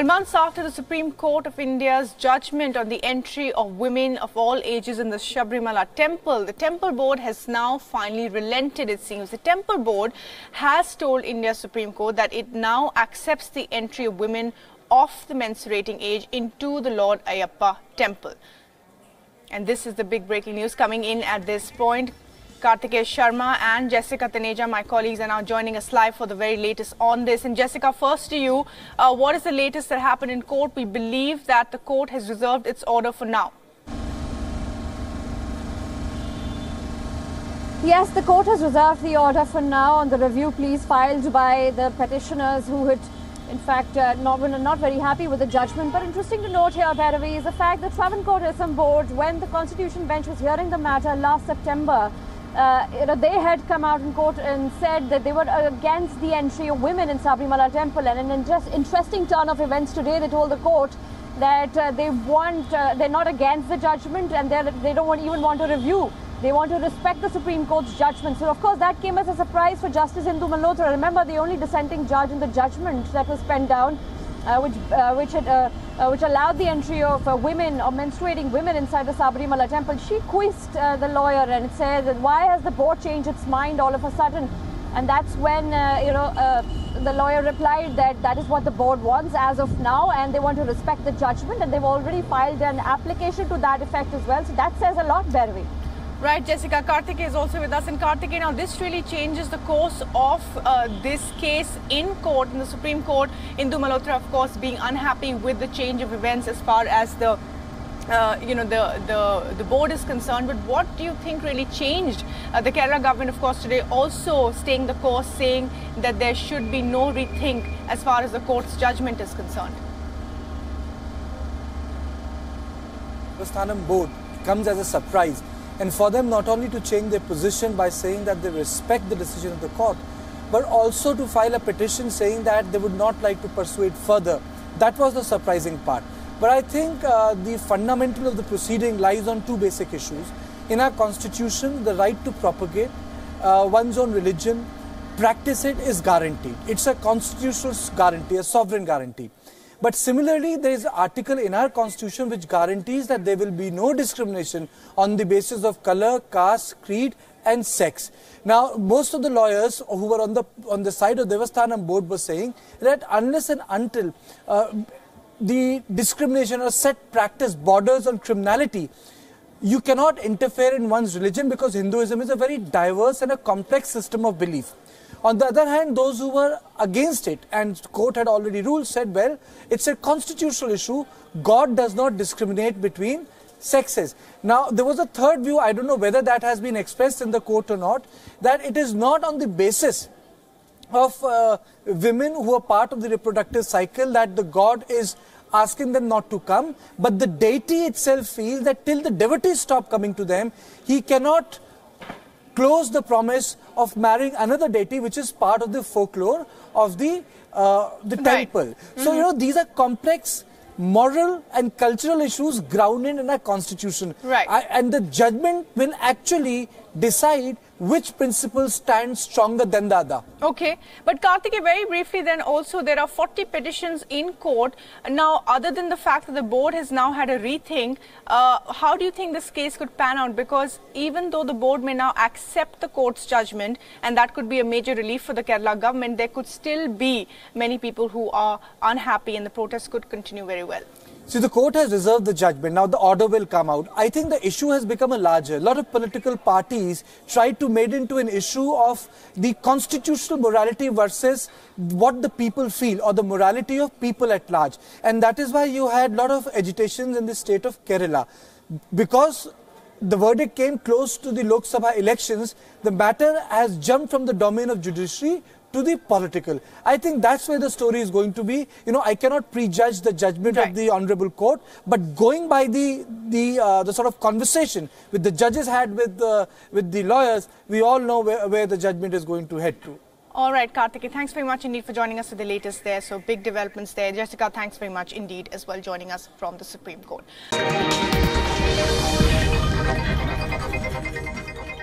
And months after the Supreme Court of India's judgment on the entry of women of all ages in the Sabarimala temple, the temple board has now finally relented, it seems. The temple board has told India's Supreme Court that it now accepts the entry of women of the menstruating age into the Lord Ayyappa temple. And this is the big breaking news coming in at this point. Kartikeya Sharma and Jessica Taneja, my colleagues, are now joining us live for the very latest on this. And Jessica, first to you, what is the latest that happened in court? We believe that the court has reserved its order for now. Yes, the court has reserved the order for now on the review pleas filed by the petitioners who had, in fact, not very happy with the judgment. But interesting to note here, Bhairavi, is the fact that Travancore Devaswom Board, when the Constitution Bench was hearing the matter last September, they had come out in court and said that they were against the entry of women in Sabarimala temple. And in an interesting turn of events today, they told the court that they're not against the judgment and they don't even want to review. They want to respect the Supreme Court's judgment. So, of course, that came as a surprise for Justice Indu Malhotra. Remember, the only dissenting judge in the judgment that was penned down, which allowed the entry of women or menstruating women inside the Sabarimala temple. She quizzed the lawyer and said that why has the board changed its mind all of a sudden? And that's when the lawyer replied that that is what the board wants as of now, and they want to respect the judgment, and they've already filed an application to that effect as well. So that says a lot, Bhairavi. Right, Jessica. Kartikeya is also with us. And Kartikeya, now this really changes the course of this case in court, in the Supreme Court. Indu Malhotra, of course, being unhappy with the change of events as far as the the board is concerned. But what do you think really changed? The Kerala government, of course, today also staying the course, saying that there should be no rethink as far as the court's judgment is concerned. Devaswom Board comes as a surprise. And for them not only to change their position by saying that they respect the decision of the court, but also to file a petition saying that they would not like to persuade further. That was the surprising part. But I think the fundamental of the proceeding lies on two basic issues. In our constitution, the right to propagate one's own religion, practice it, is guaranteed. It's a constitutional guarantee, a sovereign guarantee. But similarly, there is an article in our constitution which guarantees that there will be no discrimination on the basis of color, caste, creed and sex. Now, most of the lawyers who were on the side of Devaswom Board were saying that unless and until the discrimination or set practice borders on criminality, you cannot interfere in one's religion, because Hinduism is a very diverse and a complex system of belief. On the other hand, those who were against it, and the court had already ruled, said, well, it's a constitutional issue. God does not discriminate between sexes. Now, there was a third view, I don't know whether that has been expressed in the court or not, that it is not on the basis of women who are part of the reproductive cycle that the God is asking them not to come, but the deity itself feels that till the devotees stop coming to them, he cannot close the promise of marrying another deity, which is part of the folklore of the temple. So, these are complex moral and cultural issues grounded in our constitution. Right. And the judgment will actually decide which principle stands stronger than the other. Okay. But Kartikeya, very briefly then, also there are 40 petitions in court. Now, other than the fact that the board has now had a rethink, how do you think this case could pan out? Because even though the board may now accept the court's judgment, and that could be a major relief for the Kerala government, there could still be many people who are unhappy, and the protests could continue very well. See, the court has reserved the judgment. Now the order will come out. I think the issue has become a larger. A lot of political parties tried to make it into an issue of the constitutional morality versus what the people feel, or the morality of people at large. And that is why you had a lot of agitations in the state of Kerala. Because the verdict came close to the Lok Sabha elections, the matter has jumped from the domain of judiciary to the political. I think that's where the story is going to be. I cannot prejudge the judgment of the Honorable Court, but going by the sort of conversation with the judges had with the lawyers, we all know where the judgment is going to head to. All right, Kartikeya, thanks very much indeed for joining us for the latest there. So big developments there. Jessica, thanks very much indeed as well, joining us from the Supreme Court.